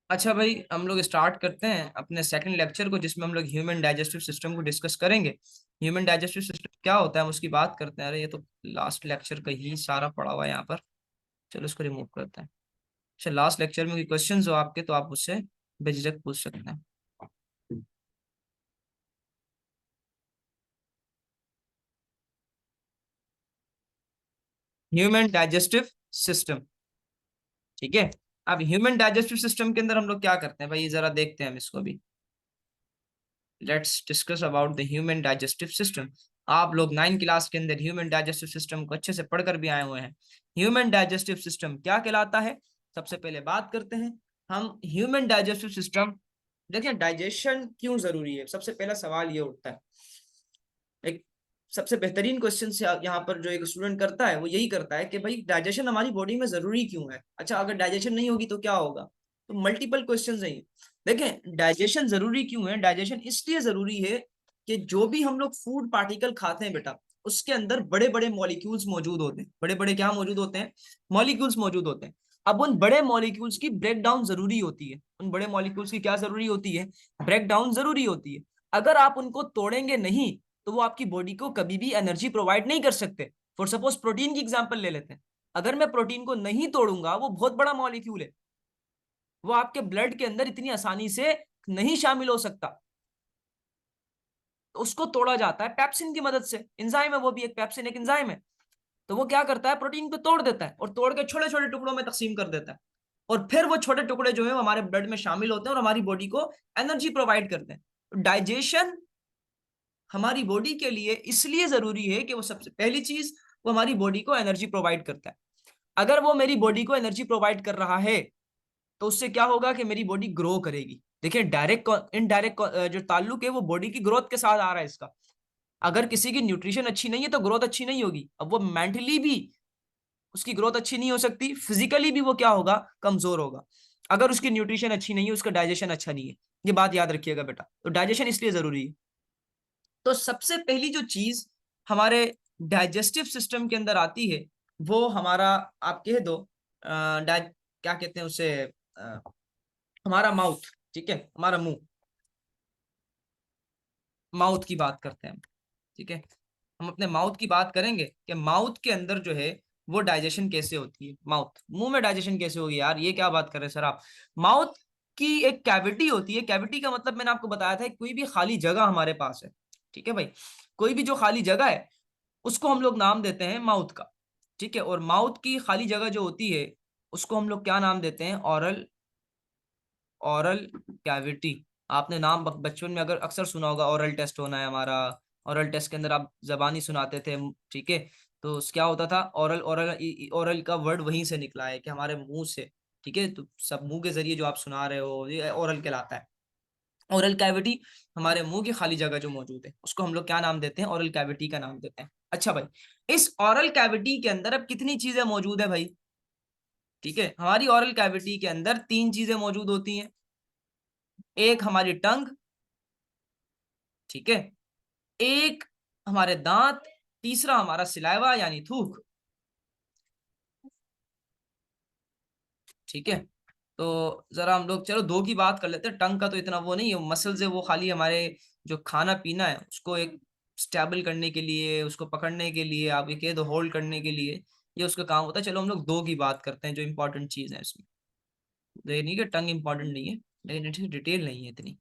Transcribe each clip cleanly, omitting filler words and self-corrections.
अच्छा भाई, हम लोग स्टार्ट करते हैं अपने सेकंड लेक्चर को, जिसमें हम लोग ह्यूमन डाइजेस्टिव सिस्टम को डिस्कस करेंगे। ह्यूमन डाइजेस्टिव सिस्टम क्या होता है हम उसकी बात करते हैं। अरे ये तो लास्ट लेक्चर का ही सारा पड़ा हुआ है यहाँ पर। चलो इसको रिमूव करते हैं। अच्छा, लास्ट लेक्चर में कोई क्वेश्चन हो आपके तो आप मुझसे बेझिझक पूछ सकते हैं। ह्यूमन डाइजेस्टिव सिस्टम, ठीक है। अब ह्यूमन डाइजेस्टिव सिस्टम के अंदर हम लोग क्या करते हैं भाई, जरा देखते हैं हम इसको भी। Let's discuss about the human digestive system. आप लोग 9 क्लास के अंदर ह्यूमन डाइजेस्टिव सिस्टम को अच्छे से पढ़कर भी आए हुए हैं। ह्यूमन डाइजेस्टिव सिस्टम क्या कहलाता है, सबसे पहले बात करते हैं हम ह्यूमन डाइजेस्टिव सिस्टम। देखिए, डाइजेशन क्यों जरूरी है, सबसे पहला सवाल ये उठता है। एक सबसे बेहतरीन क्वेश्चन से यहाँ पर जो एक स्टूडेंट करता है वो यही करता है कि भाई डाइजेशन हमारी बॉडी में जरूरी क्यों है। अच्छा, अगर डाइजेशन नहीं होगी तो क्या होगा। तो मल्टीपल क्वेश्चंस हैं ये। देखें, डाइजेशन जरूरी क्यों है। डाइजेशन इसलिए जरूरी है कि जो भी हम लोग फूड पार्टिकल खाते हैं बेटा, उसके अंदर बड़े बड़े मॉलिक्यूल्स मौजूद होते हैं। बड़े बड़े क्या मौजूद होते हैं, मॉलिक्यूल्स मौजूद होते हैं। अब उन बड़े मॉलिक्यूल्स की ब्रेक डाउन जरूरी होती है। उन बड़े मॉलिक्यूल्स की क्या जरूरी होती है, ब्रेक डाउन जरूरी होती है। अगर आप उनको तोड़ेंगे नहीं तो वो आपकी बॉडी को कभी भी एनर्जी प्रोवाइड नहीं कर सकते। फॉर सपोज प्रोटीन की एग्जांपल ले लेते हैं। अगर मैं प्रोटीन को नहीं तोड़ूंगा, वो बहुत बड़ा मॉलिक्यूल है, वो आपके ब्लड के अंदर इतनी आसानी से नहीं शामिल हो सकता। तो उसको तोड़ा जाता है पेप्सिन की मदद से। एंजाइम है वो भी, एक पेप्सिन एक एंजाइम है। तो वो क्या करता है, प्रोटीन को तोड़ देता है और तोड़ के छोटे छोटे टुकड़ों में तकसीम कर देता है। और फिर वो छोटे टुकड़े जो है हमारे ब्लड में शामिल होते हैं और हमारी बॉडी को एनर्जी प्रोवाइड करते हैं। डाइजेशन हमारी बॉडी के लिए इसलिए जरूरी है कि वो सबसे पहली चीज, वो हमारी बॉडी को एनर्जी प्रोवाइड करता है। अगर वो मेरी बॉडी को एनर्जी प्रोवाइड कर रहा है तो उससे क्या होगा कि मेरी बॉडी ग्रो करेगी। देखिए, डायरेक्ट इनडायरेक्ट जो ताल्लुक है वो बॉडी की ग्रोथ के साथ आ रहा है इसका। अगर किसी की न्यूट्रिशन अच्छी नहीं है तो ग्रोथ अच्छी नहीं होगी। अब वो मेंटली भी उसकी ग्रोथ अच्छी नहीं हो सकती, फिजिकली भी वो क्या होगा, कमजोर होगा। अगर उसकी न्यूट्रिशन अच्छी नहीं है, उसका डाइजेशन अच्छा नहीं है। ये बात याद रखिएगा बेटा। तो डाइजेशन इसलिए जरूरी है। तो सबसे पहली जो चीज हमारे डाइजेस्टिव सिस्टम के अंदर आती है वो हमारा, आप कह दो क्या कहते हैं उसे, अ, हमारा माउथ। ठीक है, हमारा मुंह, माउथ की बात करते हैं हम। ठीक है, हम अपने माउथ की बात करेंगे कि माउथ के अंदर जो है वो डाइजेशन कैसे होती है। माउथ, मुंह में डाइजेशन कैसे होगी यार, ये क्या बात कर रहे हैं सर आप। माउथ की एक कैविटी होती है। कैविटी का मतलब मैंने आपको बताया था, कोई भी खाली जगह हमारे पास है। ठीक है भाई, कोई भी जो खाली जगह है उसको हम लोग नाम देते हैं माउथ का। ठीक है, और माउथ की खाली जगह जो होती है उसको हम लोग क्या नाम देते हैं, ऑरल, ऑरल कैविटी। आपने नाम बचपन में अगर अक्सर सुना होगा, ऑरल टेस्ट होना है हमारा। ऑरल टेस्ट के अंदर आप जबानी सुनाते थे। ठीक है, तो क्या होता था, ऑरल, ऑरल, ऑरल का वर्ड वहीं से निकला है कि हमारे मुंह से। ठीक है, तो सब मुंह के जरिए जो आप सुना रहे हो ये ऑरल कहलाता है। ओरल कैविटी, हमारे मुंह की खाली जगह जो मौजूद है उसको हम लोग क्या नाम देते हैं, ओरल कैविटी का नाम देते हैं। अच्छा भाई, इस ओरल कैविटी के अंदर अब कितनी चीजें मौजूद है भाई। ठीक है, हमारी ओरल कैविटी के अंदर तीन चीजें मौजूद होती हैं। एक हमारी टंग, ठीक है, एक हमारे दांत, तीसरा हमारा सिलाइवा यानी थूक। ठीक है, तो जरा हम लोग चलो दो की बात कर लेते हैं। टंग का तो इतना वो नहीं है, मसल्स है वो खाली हमारे जो खाना पीना है उसको एक स्टेबल करने के लिए, उसको पकड़ने के लिए, आप ये कह दो होल्ड करने के लिए, ये उसका काम होता है। चलो हम लोग दो की बात करते हैं जो इंपॉर्टेंट चीज है इसमें। तो ये नहीं कि टंग इंपॉर्टेंट नहीं है, लेकिन इसकी डिटेल नहीं है इतनी।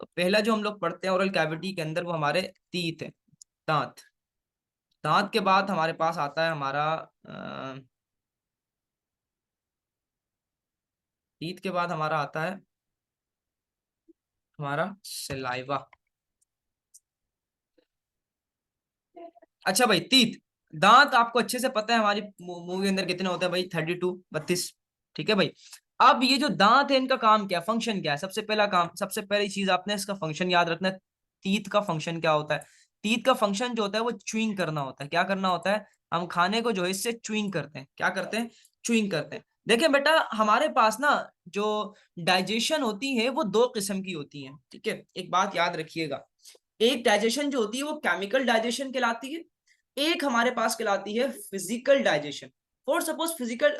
तो पहला जो हम लोग पढ़ते हैं ओरल कैविटी के अंदर वो हमारे तीत है, दांत। दांत के बाद हमारे पास आता है हमारा टीथ के बाद हमारा आता है हमारा सलाइवा। अच्छा भाई, तीत, दांत आपको अच्छे से पता है हमारी मुंह के अंदर कितने होते हैं भाई, 32, 32। ठीक है भाई, अब ये जो दांत है इनका काम क्या, फंक्शन क्या है। सबसे पहला काम, सबसे पहली चीज आपने इसका फंक्शन याद रखना है। तीत का फंक्शन क्या होता है, तीत का फंक्शन जो होता है वो च्युइंग करना होता है। क्या करना होता है, हम खाने को जो है इससे च्युइंग करते हैं। क्या करते हैं, च्युइंग करते हैं। देखें बेटा, हमारे पास ना जो डाइजेशन होती है वो दो किस्म की होती है। ठीक है, एक बात याद रखिएगा, एक डाइजेशन जो होती है वो केमिकल डाइजेशन कहलाती है, एक हमारे पास कहलाती है physical digestion, for suppose physical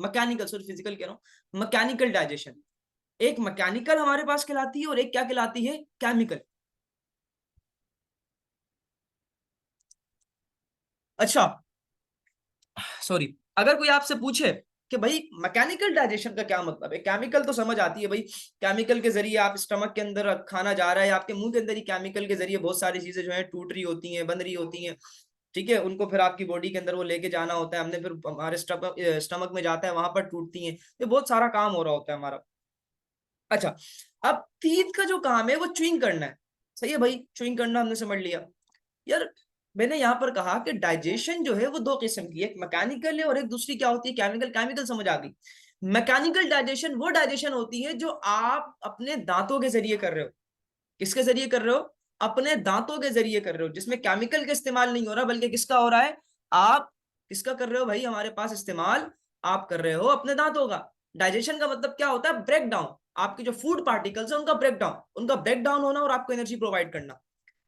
mechanical, sorry physical कह रहा हूं, मैकेनिकल डाइजेशन। एक मैकेनिकल हमारे पास कहलाती है और एक क्या कहलाती है, केमिकल। अच्छा सॉरी, अगर कोई आपसे पूछे कि भाई मैकेनिकल डाइजेशन का क्या मतलब है, केमिकल तो समझ आती है भाई, केमिकल के जरिए आप स्टमक के अंदर खाना जा रहा है, आपके मुंह के अंदर ही केमिकल के जरिए बहुत सारी चीजें जो है टूट रही होती हैं, बन रही होती हैं, ठीक है, उनको फिर आपकी बॉडी के अंदर वो लेके जाना होता है, हमने फिर हमारे स्टमक में जाता है, वहां पर टूटती हैं, ये बहुत सारा काम हो रहा होता है हमारा। अच्छा, अब टीथ का जो काम है वो च्युइंग करना है, सही है भाई, च्युइंग करना हमने समझ लिया। यार मैंने यहाँ पर कहा कि डाइजेशन जो है वो दो किस्म की है, एक मैकेनिकल है और एक दूसरी क्या होती है, केमिकल। केमिकल समझ आ गई। मैकेनिकल डाइजेशन वो डाइजेशन होती है जो आप अपने दांतों के जरिए कर रहे हो। किसके जरिए कर रहे हो, अपने दांतों के जरिए कर रहे हो, जिसमें केमिकल का इस्तेमाल नहीं हो रहा, बल्कि किसका हो रहा है, आप किसका कर रहे हो भाई, हमारे पास इस्तेमाल आप कर रहे हो अपने दांतों का। डाइजेशन का मतलब क्या होता है, ब्रेक डाउन, आपके जो फूड पार्टिकल्स है उनका ब्रेक डाउन होना और आपको एनर्जी प्रोवाइड करना,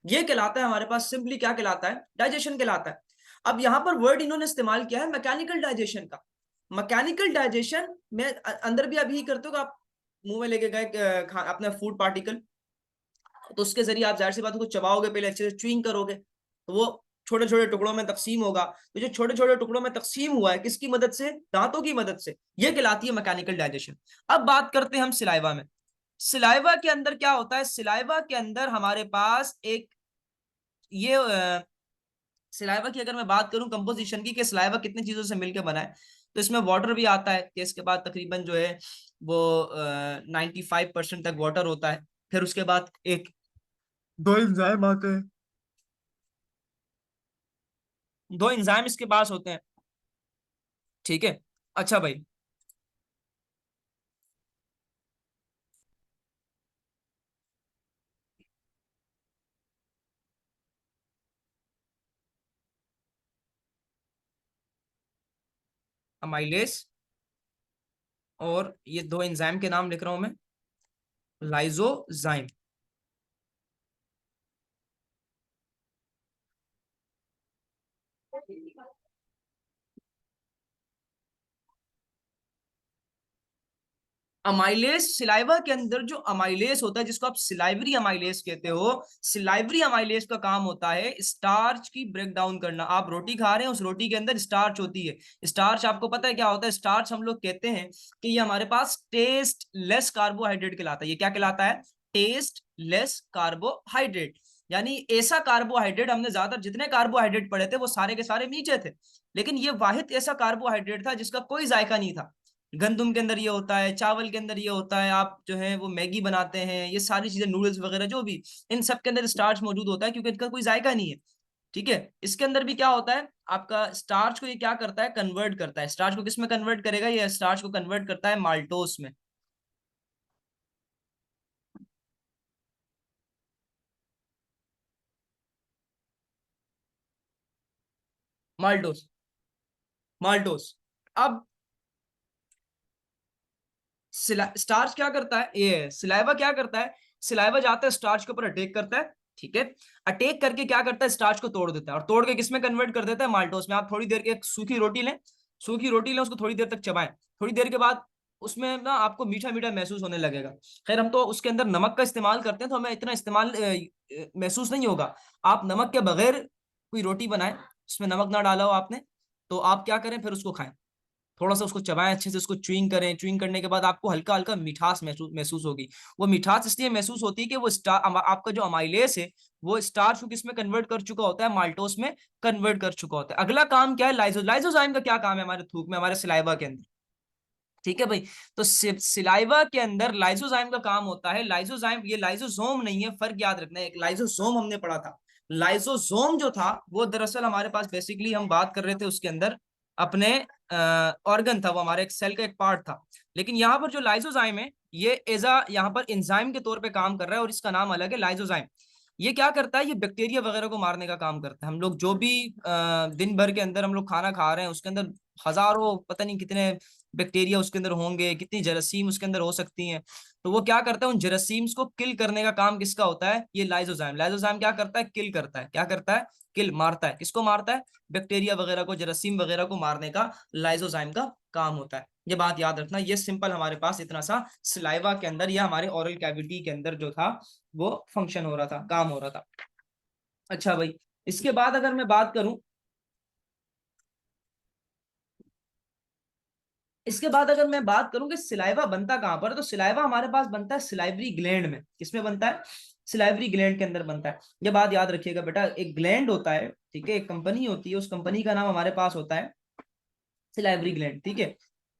ये कहलाता है हमारे पास सिंपली क्या कहलाता है, डाइजेशन कहलाता है। अब यहां पर वर्ड इन्होंने इस्तेमाल किया है मैकेनिकल डाइजेशन का। मैकेनिकल डाइजेशन में अंदर भी आप यही करते हो कि आप मुंह में लेके गए अपना फूड पार्टिकल, तो उसके जरिए आप जाहिर सी बात को चबाओगे, पहले अच्छे से च्युइंग करोगे, तो वो छोटे छोटे टुकड़ों में तकसीम होगा। तो जो छोटे छोटे टुकड़ों में तकसीम हुआ है किसकी मदद से, दांतों की मदद से, ये कहलाती है मैकेनिकल डाइजेशन। अब बात करते हैं हम सिलाइवा में। सिलाइवा के अंदर क्या होता है, सिलाइवा के अंदर हमारे पास एक ये सिलाइवा की अगर मैं बात करूं कंपोजिशन की, कि सिलाइवा कितनी चीजों से मिलकर बना है, तो इसमें वाटर भी आता है, कि इसके बाद तकरीबन जो है वो 95% तक वाटर होता है। फिर उसके बाद एक दो एंजाइम आते हैं, दो एंजाइम इसके पास होते हैं, ठीक है। अच्छा भाई, अमाइलेस, और ये दो एंजाइम के नाम लिख रहा हूं मैं, लाइजोजाइम। अमाइलेस, सिलाइवा के अंदर जो अमाइलेस होता है, जिसको आप सिलाइवरी अमाइलेस कहते हो, सिलाइवरी अमाइलेस का काम होता है स्टार्च की ब्रेक डाउन करना। आप रोटी खा रहे हैं, उस रोटी के अंदर स्टार्च होती है। स्टार्च आपको पता है क्या होता है, स्टार्च हम लोग कहते हैं कि ये हमारे पास टेस्ट लेस कार्बोहाइड्रेट कहलाता है। ये क्या कहलाता है, टेस्ट लेस कार्बोहाइड्रेट, यानी ऐसा कार्बोहाइड्रेट, हमने ज्यादा जितने कार्बोहाइड्रेट पढ़े थे वो सारे के सारे मीठे थे, लेकिन ये वाहिद ऐसा कार्बोहाइड्रेट था जिसका कोई जायका नहीं था। गंदुम के अंदर ये होता है, चावल के अंदर ये होता है, आप जो है वो मैगी बनाते हैं, ये सारी चीजें, नूडल्स वगैरह जो भी, इन सब के अंदर स्टार्च मौजूद होता है, क्योंकि इनका कोई जायका नहीं है, ठीक है। इसके अंदर भी क्या होता है, आपका स्टार्च को ये क्या करता है, कन्वर्ट करता है। स्टार्च को किस में कन्वर्ट करेगा, ये स्टार्च को कन्वर्ट करता है माल्टोस में। Maltose, maltose. अब स्टार्च क्या करता है, ये सिलाइवा क्या करता है, सिलाइवा जाता है स्टार्च के ऊपर अटैक करता है, ठीक है। अटैक करके क्या करता है, स्टार्च को तोड़ देता है, और तोड़ के किसमें कन्वर्ट कर देता है, माल्टोस में। आप थोड़ी देर के एक सूखी रोटी लें, सूखी रोटी लें, उसको थोड़ी देर तक चबाएं, थोड़ी देर के बाद उसमें ना आपको मीठा मीठा महसूस होने लगेगा। खैर हम तो उसके अंदर नमक का इस्तेमाल करते हैं, तो हमें इतना इस्तेमाल महसूस नहीं होगा। आप नमक के बगैर कोई रोटी बनाएं, उसमें नमक ना डाला हो आपने, तो आप क्या करें, फिर उसको खाएं, थोड़ा सा उसको चबाएं अच्छे से, उसको च्युइंग करें, च्युइंग करने के बाद आपको हल्का हल्का मिठास महसूस महसूस होगी। वो मिठास इसलिए महसूस होती है कि वो आपका जो अमाइलेस है वो स्टार्च को किसमें कन्वर्ट कर चुका होता है, माल्टोस में कन्वर्ट कर चुका होता है। अगला काम क्या है, लाइजोजाइम का क्या काम है हमारे थूक में, हमारे सिलाइवा के अंदर, ठीक है भाई। तो सिलाइवा के अंदर लाइजोजाइम का काम होता है। लाइजोजाइम, ये लाइजोसोम नहीं है, फर्क याद रखना है, एक लाइजोसोम हमने पढ़ा था। लाइजोसोम जो था वो दरअसल हमारे पास बेसिकली हम बात कर रहे थे उसके अंदर अपने ऑर्गन था, वो हमारे एक सेल का एक पार्ट था। लेकिन यहाँ पर जो लाइजोजाइम है ये एजा यहाँ पर एंजाइम के तौर पे काम कर रहा है, और इसका नाम अलग है, लाइजोजाइम। ये क्या करता है, ये बैक्टीरिया वगैरह को मारने का काम करता है। हम लोग जो भी दिन भर के अंदर हम लोग खाना खा रहे हैं, उसके अंदर हजारों, पता नहीं कितने बैक्टीरिया उसके अंदर होंगे, कितनी जरासीम उसके अंदर हो सकती हैं। तो वो क्या करता है, उन जरासीम्स को किल करने का काम किसका होता है, ये लाइजोजाइम। लाइजोजाइम क्या करता है, किल करता है। क्या करता है, किल, मारता है। किसको मारता है, बैक्टीरिया वगैरह को, जरासीम वगैरह को मारने का लाइजोजाइम का काम होता है। ये बात याद रखना। ये सिंपल हमारे पास इतना सा सलाइवा के अंदर या हमारे ओरल कैविटी के अंदर जो था वो फंक्शन हो रहा था, काम हो रहा था। अच्छा भाई, इसके बाद अगर मैं बात करूं, इसके बाद अगर मैं बात करूं कि सिलाइवा बनता कहां पर है, तो सिलाइवा हमारे पास बनता है सिलाइवरी ग्लैंड में। किसमें बनता है, सिलाइवरी ग्लैंड के अंदर बनता है। ये बात याद रखिएगा बेटा, एक ग्लैंड होता है, ठीक है, एक कंपनी होती है, उस कंपनी का नाम हमारे पास होता है सिलाइवरी ग्लैंड, ठीक है।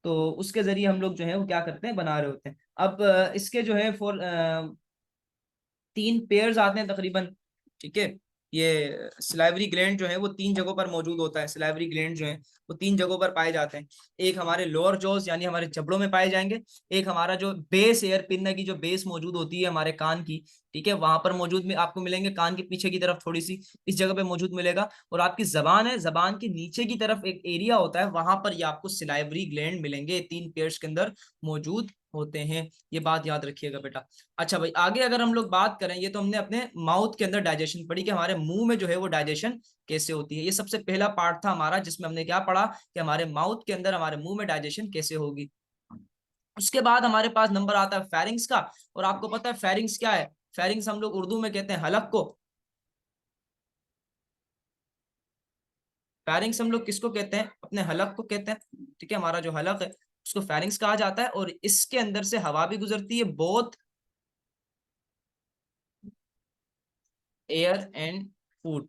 तो उसके जरिए हम लोग जो है वो क्या करते हैं, बना रहे होते हैं। अब इसके जो है फॉर 3 पेयर्स आते हैं तकरीबन, ठीक है। ये सिलाइवरी ग्लैंड जो है वो 3 जगहों पर मौजूद होता है। सिलाइवरी ग्लैंड जो है वो 3 जगहों पर पाए जाते हैं। एक हमारे लोअर जॉज यानी हमारे जबड़ों में पाए जाएंगे। एक हमारा जो बेस, एयर पिन की जो बेस मौजूद होती है हमारे कान की, ठीक है, वहां पर मौजूद में आपको मिलेंगे। कान के पीछे की तरफ थोड़ी सी इस जगह पे मौजूद मिलेगा। और आपकी जबान है, जबान के नीचे की तरफ एक एरिया होता है, वहां पर ये आपको सिलाइवरी ग्लैंड मिलेंगे। 3 पेयर्स के अंदर मौजूद होते हैं। ये बात याद रखिएगा बेटा। अच्छा भाई, आगे अगर हम लोग बात करें, ये तो हमने अपने माउथ के अंदर डाइजेशन पढ़ी कि हमारे मुंह में जो है वो डाइजेशन कैसे होती है। ये सबसे पहला पार्ट था हमारा, जिसमें हमने क्या पढ़ा कि हमारे माउथ के अंदर, हमारे मुंह में डाइजेशन कैसे होगी। उसके बाद हमारे पास नंबर आता है फेरिंग्स का। और आपको पता है फेरिंग्स क्या है, फेरिंग्स हम लोग उर्दू में कहते हैं हलक को। फेरिंग्स हम लोग किसको कहते हैं, अपने हलक को कहते हैं, ठीक है। हमारा जो हलक है उसको फेरिंग्स कहा जाता है। और इसके अंदर से हवा भी गुजरती है, बोथ एयर एंड फूड।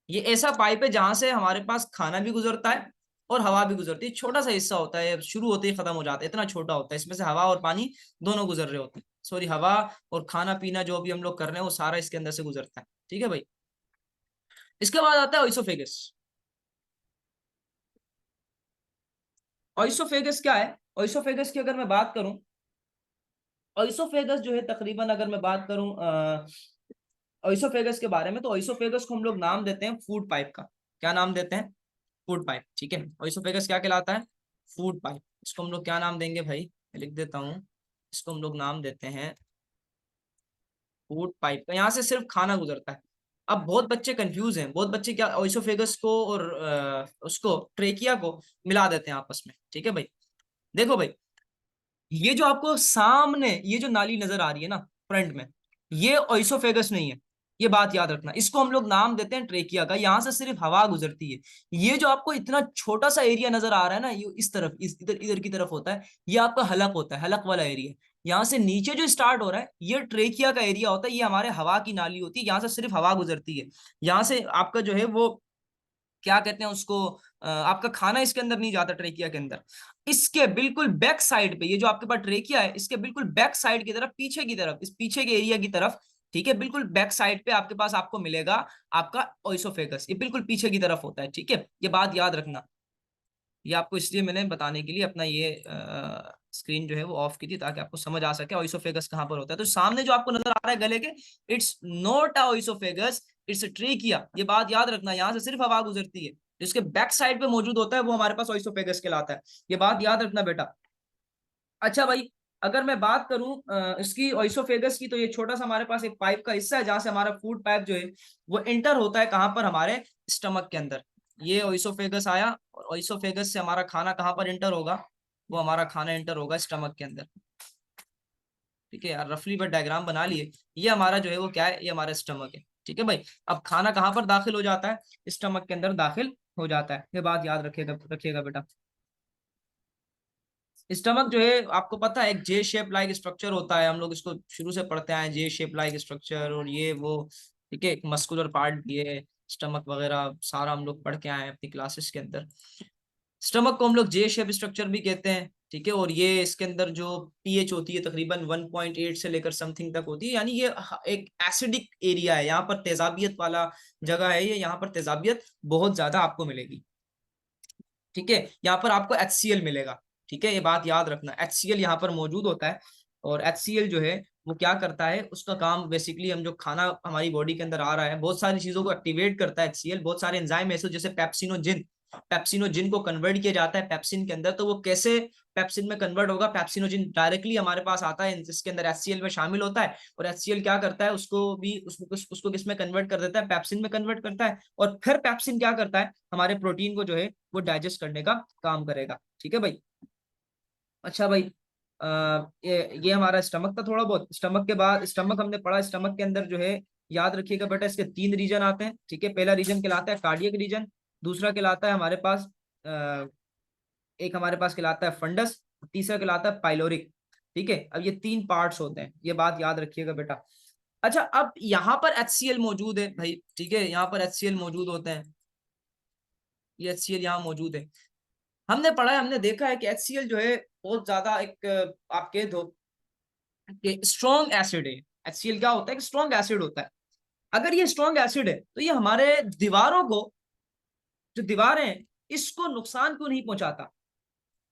ये ऐसा पाइप है जहां से हमारे पास खाना भी गुजरता है और हवा भी गुजरती है। छोटा सा हिस्सा होता है, शुरू होते ही खत्म हो जाता है, इतना छोटा होता है। इसमें से हवा और पानी दोनों गुजर रहे होते हैं। सॉरी, हवा और खाना पीना जो भी हम लोग कर रहे हैं वो सारा इसके अंदर से गुजरता है, ठीक है भाई। इसके बाद आता है ओइसोफेगस। ओइसोफेगस क्या है, ओइसोफेगस की अगर मैं बात करूं, ओइसोफेगस जो है तकरीबन अगर मैं बात करूं ओइसोफेगस के बारे में, तो ओइसोफेगस को हम लोग नाम देते हैं फूड पाइप का। क्या नाम देते हैं, फूड पाइप, ठीक है। ओइसोफेगस क्या कहलाता है, फूड पाइप। इसको हम लोग क्या नाम देंगे भाई, मैं लिख देता हूँ। इसको हम लोग नाम देते हैं फूड पाइप का। यहाँ से सिर्फ खाना गुजरता है। अब बहुत बच्चे कंफ्यूज हैं, बहुत बच्चे क्या ओइसोफेगस को और उसको ट्रेकिया को मिला देते हैं आपस में, ठीक है भाई। देखो भाई, ये जो आपको सामने ये जो नाली नजर आ रही है ना फ्रंट में, ये ओइसोफेगस नहीं है। ये बात याद रखना, इसको हम लोग नाम देते हैं ट्रेकिया का। यहां से सिर्फ हवा गुजरती है। ये जो आपको इतना छोटा सा एरिया नजर आ रहा है ना, ये इस तरफ, इस इधर इधर की तरफ होता है, ये आपका हलक होता है, हलक वाला एरिया। यहाँ से नीचे जो स्टार्ट हो रहा है ये ट्रेकिया का एरिया होता है। ये हमारे हवा की नाली होती है, यहाँ से सिर्फ हवा गुजरती है। यहाँ से आपका जो है वो क्या कहते हैं उसको, आपका खाना इसके अंदर नहीं जाता ट्रेकिया के अंदर। इसके बिल्कुल बैक साइड पे, ये जो आपके पास ट्रेकिया है, इसके बिल्कुल बैक साइड की तरफ, पीछे की तरफ, इस पीछे के एरिया की तरफ, ठीक है, बिल्कुल बैक साइड पे आपके पास आपको मिलेगा आपका ओइसोफेगस। ये बिल्कुल पीछे की तरफ होता है, ठीक है। ये बात याद रखना। ये आपको इसलिए मैंने बताने के लिए अपना ये स्क्रीन जो है वो ऑफ की थी, ताकि आपको समझ आ सके ओइसोफेगस कहाँ पर होता है। तो सामने जो आपको नजर आ रहा है गले के, it's not a oesophagus, it's trachea. ये बात याद रखना, यहाँ से सिर्फ हवा गुजरती है। जिसके बैक साइड पे मौजूद होता है वो हमारे पास ओइसोफेगस कहलाता है। ये बात याद रखना बेटा। अच्छा भाई, अगर मैं बात करूं इसकी ओइसोफेगस की, तो ये छोटा सा हमारे पास एक पाइप का हिस्सा है जहां से हमारा फूड पाइप जो है वो एंटर होता है कहां पर, हमारे स्टमक के अंदर। ये ओइसोफेगस आया, और ओइसोफेगस से हमारा खाना कहां पर एंटर होगा, वो हमारा खाना एंटर होगा स्टमक के अंदर, ठीक है यार। रफली बट डायग्राम बना लिए। ये हमारा जो है वो क्या है, ये हमारा स्टमक है, ठीक है भाई। अब खाना कहां पर दाखिल हो जाता है, स्टमक के अंदर दाखिल हो जाता है। ये बात याद रखिएगा, रखिएगा बेटा। स्टमक जो है आपको पता है एक जे शेप लाइक स्ट्रक्चर होता है, हम लोग इसको शुरू से पढ़ते आए, जे शेप लाइक स्ट्रक्चर और ये वो, ठीक है। एक मस्कुलर पार्ट भी है, स्टमक वगैरह सारा हम लोग पढ़ के आए हैं अपनी क्लासेस के अंदर। स्टमक को हम लोग जे शेप स्ट्रक्चर भी कहते हैं, ठीक है। और ये इसके अंदर जो पीएच होती है तकरीबन 1.8 से लेकर समथिंग तक होती है, यानी ये एक एसिडिक एरिया है। यहाँ पर तेजाबियत वाला जगह है ये, यहाँ पर तेजाबियत बहुत ज्यादा आपको मिलेगी, ठीक है। यहाँ पर आपको HCl मिलेगा, ठीक है। ये बात याद रखना, HCl यहाँ पर मौजूद होता है। और HCl जो है वो क्या करता है, उसका काम बेसिकली, हम जो खाना हमारी बॉडी के अंदर आ रहा है, बहुत सारी चीजों को एक्टिवेट करता है HCl। बहुत सारे एंजाइम ऐसे जैसे पेप्सिनोजिन, पेप्सिनोजिन को कन्वर्ट किया जाता है पेप्सिन के अंदर, तो वो कैसे पेप्सिन में कन्वर्ट होगा? पेप्सिनोजिन डायरेक्टली हमारे पास आता है, जिसके अंदर HCl में शामिल होता है, और HCl क्या करता है, उसको किस में कन्वर्ट कर देता है? पेप्सिन में कन्वर्ट करता है, और फिर पेप्सिन क्या करता है? हमारे प्रोटीन को जो है वो डाइजेस्ट करने का काम करेगा। ठीक है भाई। अच्छा भाई, ये हमारा स्टमक था थोड़ा बहुत। स्टमक के बाद, स्टमक हमने पढ़ा, स्टमक के अंदर जो है याद रखिएगा बेटा, इसके 3 रीजन आते हैं। ठीक है, पहला रीजन कहलाता है कार्डियक रीजन, दूसरा कहलाता है हमारे पास एक हमारे पास कहलाता है फंडस, तीसरा कहलाता है पाइलोरिक। ठीक है, अब ये 3 पार्ट्स होते हैं, ये बात याद रखिएगा बेटा। अच्छा, अब यहाँ पर HCl मौजूद है भाई। ठीक है, यहाँ पर HCl मौजूद होते हैं, ये HCl यहाँ मौजूद है। हमने पढ़ा है, हमने देखा है कि HCl जो है बहुत ज्यादा एक आप कह दो कि स्ट्रॉन्ग एसिड है। HCl क्या होता है? कि स्ट्रॉन्ग एसिड होता है। अगर ये स्ट्रॉन्ग एसिड है तो ये हमारे दीवारों को, जो दीवारें हैं, इसको नुकसान क्यों नहीं पहुंचाता?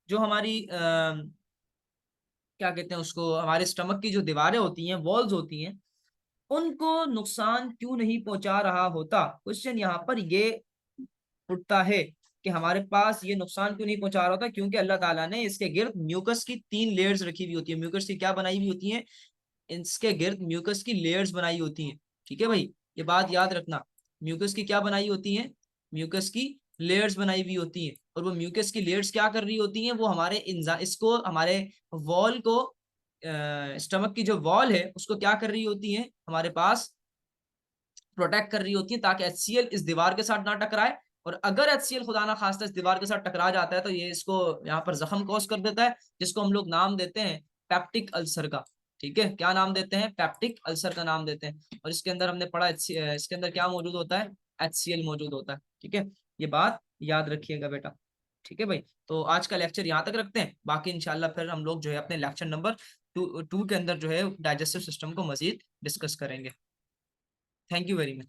जो हमारी क्या कहते हैं उसको, हमारे स्टमक की जो दीवारें होती हैं, वॉल्स होती हैं, उनको नुकसान क्यों नहीं पहुंचा रहा होता? क्वेश्चन यहाँ पर ये उठता है कि हमारे पास ये नुकसान क्यों नहीं पहुंचा रहा होता? क्योंकि अल्लाह ताला ने इसके गिर्द म्यूकस की 3 लेयर्स रखी हुई होती है। म्यूकस की क्या बनाई हुई होती है? इसके गिर्द म्यूकस की लेयर्स बनाई होती हैं। ठीक है भाई, ये बात याद रखना। म्यूकस की क्या बनाई होती है? म्यूकस की लेयर्स बनाई हुई होती हैं, और वो म्यूकस की लेयर्स क्या कर रही होती हैं? वो हमारे इसको, हमारे वॉल को, स्टमक की जो वॉल है उसको क्या कर रही होती है? हमारे पास प्रोटेक्ट कर रही होती है, ताकि HCl इस दीवार के साथ ना टकराए। और अगर HCl खुदा ना खास्ता इस दीवार के साथ टकरा जाता है तो ये इसको यहाँ पर जख्म कॉज कर देता है, जिसको हम लोग नाम देते हैं पेप्टिक अल्सर का। ठीक है, क्या नाम देते हैं? पेप्टिक अल्सर का नाम देते हैं। और इसके अंदर हमने पढ़ा, इसके अंदर क्या मौजूद होता है? HCl मौजूद होता है। ठीक है, ये बात याद रखिएगा बेटा। ठीक है भाई, तो आज का लेक्चर यहाँ तक रखते हैं, बाकी इंशाल्लाह फिर हम लोग जो है अपने लेक्चर नंबर 2 के अंदर जो है डाइजेस्टिव सिस्टम को मजीद डिस्कस करेंगे। Thank you very much.